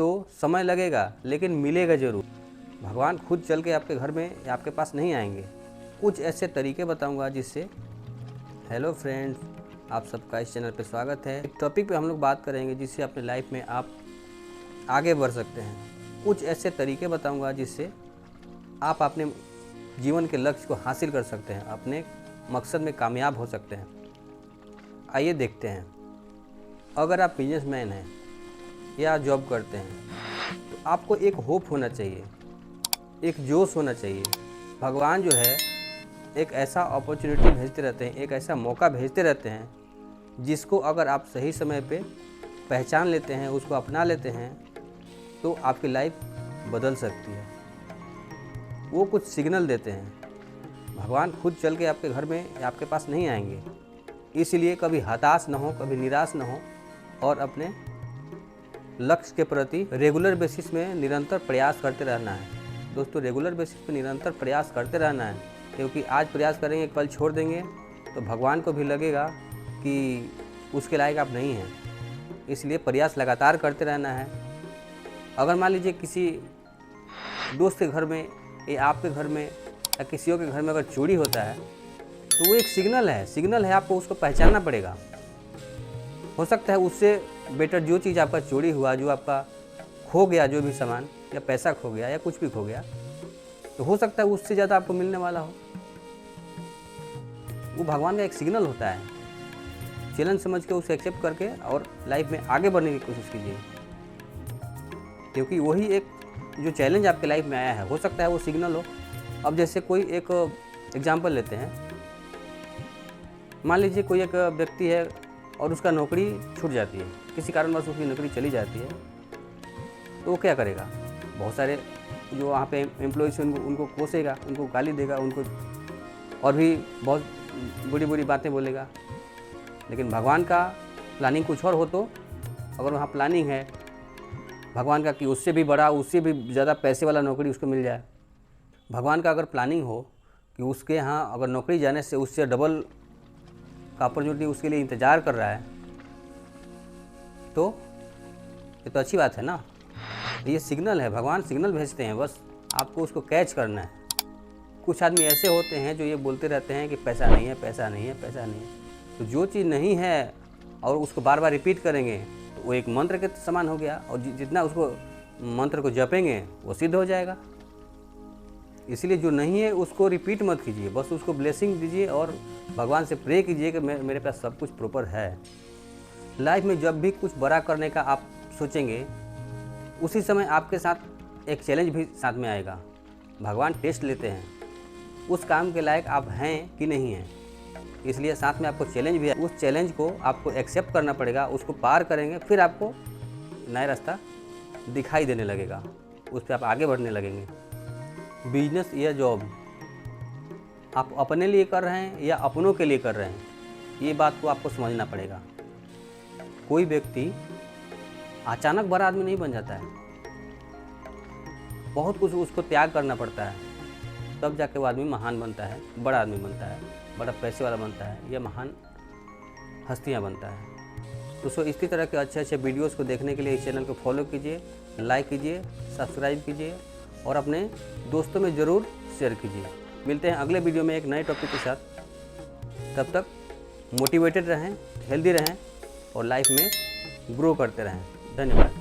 दोस्तों समय लगेगा लेकिन मिलेगा ज़रूर। भगवान खुद चल के आपके घर में या आपके पास नहीं आएंगे। कुछ ऐसे तरीके बताऊंगा जिससे। हेलो फ्रेंड्स, आप सबका इस चैनल पे स्वागत है। एक टॉपिक पे हम लोग बात करेंगे जिससे अपने लाइफ में आप आगे बढ़ सकते हैं। कुछ ऐसे तरीके बताऊंगा जिससे आप अपने जीवन के लक्ष्य को हासिल कर सकते हैं, अपने मकसद में कामयाब हो सकते हैं। आइए देखते हैं। अगर आप बिजनेसमैन हैं या जॉब करते हैं तो आपको एक होप होना चाहिए, एक जोश होना चाहिए। भगवान जो है एक ऐसा अपॉर्चुनिटी भेजते रहते हैं, एक ऐसा मौका भेजते रहते हैं जिसको अगर आप सही समय पे पहचान लेते हैं, उसको अपना लेते हैं तो आपकी लाइफ बदल सकती है। वो कुछ सिग्नल देते हैं। भगवान खुद चल के आपके घर में या आपके पास नहीं आएंगे। इसलिए कभी हताश ना हो, कभी निराश ना हो और अपने लक्ष्य के प्रति रेगुलर बेसिस में निरंतर प्रयास करते रहना है। दोस्तों, रेगुलर बेसिस पे निरंतर प्रयास करते रहना है, क्योंकि आज प्रयास करेंगे कल छोड़ देंगे तो भगवान को भी लगेगा कि उसके लायक आप नहीं हैं। इसलिए प्रयास लगातार करते रहना है। अगर मान लीजिए किसी दोस्त के घर में या आपके घर में या किसी के घर में अगर चोरी होता है तो वो एक सिग्नल है, आपको उसको पहचानना पड़ेगा। हो सकता है उससे बेटर जो चीज़ आपका चोरी हुआ, जो आपका खो गया, जो भी सामान या पैसा खो गया या कुछ भी खो गया, तो हो सकता है उससे ज़्यादा आपको मिलने वाला हो। वो भगवान का एक सिग्नल होता है। चैलेंज समझ के उसे एक्सेप्ट करके और लाइफ में आगे बढ़ने की कोशिश कीजिए, क्योंकि वही एक जो चैलेंज आपके लाइफ में आया है, हो सकता है वो सिग्नल हो। अब जैसे कोई एक एग्जाम्पल लेते हैं। मान लीजिए कोई एक व्यक्ति है और उसका नौकरी छूट जाती है, किसी कारणवश उसकी नौकरी चली जाती है, तो वो क्या करेगा? बहुत सारे जो वहाँ पे एम्प्लॉइज़ हैं उनको कोसेगा, उनको गाली देगा, उनको और भी बहुत बुरी बुरी बातें बोलेगा। लेकिन भगवान का प्लानिंग कुछ और हो तो अगर वहाँ प्लानिंग है भगवान का कि उससे भी बड़ा, उससे भी ज़्यादा पैसे वाला नौकरी उसको मिल जाए, भगवान का अगर प्लानिंग हो कि उसके यहाँ अगर नौकरी जाने से उससे डबल का अपॉर्चुनिटी उसके लिए इंतज़ार कर रहा है, तो ये तो अच्छी बात है ना। ये सिग्नल है, भगवान सिग्नल भेजते हैं, बस आपको उसको कैच करना है। कुछ आदमी ऐसे होते हैं जो ये बोलते रहते हैं कि पैसा नहीं है, पैसा नहीं है, पैसा नहीं है। तो जो चीज़ नहीं है और उसको बार बार रिपीट करेंगे तो वो एक मंत्र के समान हो गया, और जितना उसको मंत्र को जपेंगे वो सिद्ध हो जाएगा। इसलिए जो नहीं है उसको रिपीट मत कीजिए, बस उसको ब्लेसिंग दीजिए और भगवान से प्रे कीजिए कि मेरे पास सब कुछ प्रॉपर है। लाइफ में जब भी कुछ बड़ा करने का आप सोचेंगे उसी समय आपके साथ एक चैलेंज भी साथ में आएगा। भगवान टेस्ट लेते हैं उस काम के लायक आप हैं कि नहीं हैं, इसलिए साथ में आपको चैलेंज भी है। उस चैलेंज को आपको एक्सेप्ट करना पड़ेगा, उसको पार करेंगे फिर आपको नया रास्ता दिखाई देने लगेगा, उस पर आप आगे बढ़ने लगेंगे। बिजनेस या जॉब आप अपने लिए कर रहे हैं या अपनों के लिए कर रहे हैं, ये बात को आपको समझना पड़ेगा। कोई व्यक्ति अचानक बड़ा आदमी नहीं बन जाता है, बहुत कुछ उसको त्याग करना पड़ता है, तब जाके वो आदमी महान बनता है, बड़ा आदमी बनता है, बड़ा पैसे वाला बनता है या महान हस्तियां बनता है। तो इसी तरह के अच्छे अच्छे वीडियोस को देखने के लिए इस चैनल को फॉलो कीजिए, लाइक कीजिए, सब्सक्राइब कीजिए और अपने दोस्तों में ज़रूर शेयर कीजिए। मिलते हैं अगले वीडियो में एक नए टॉपिक के साथ। तब तक मोटिवेटेड रहें, हेल्दी रहें और लाइफ में ग्रो करते रहें। धन्यवाद।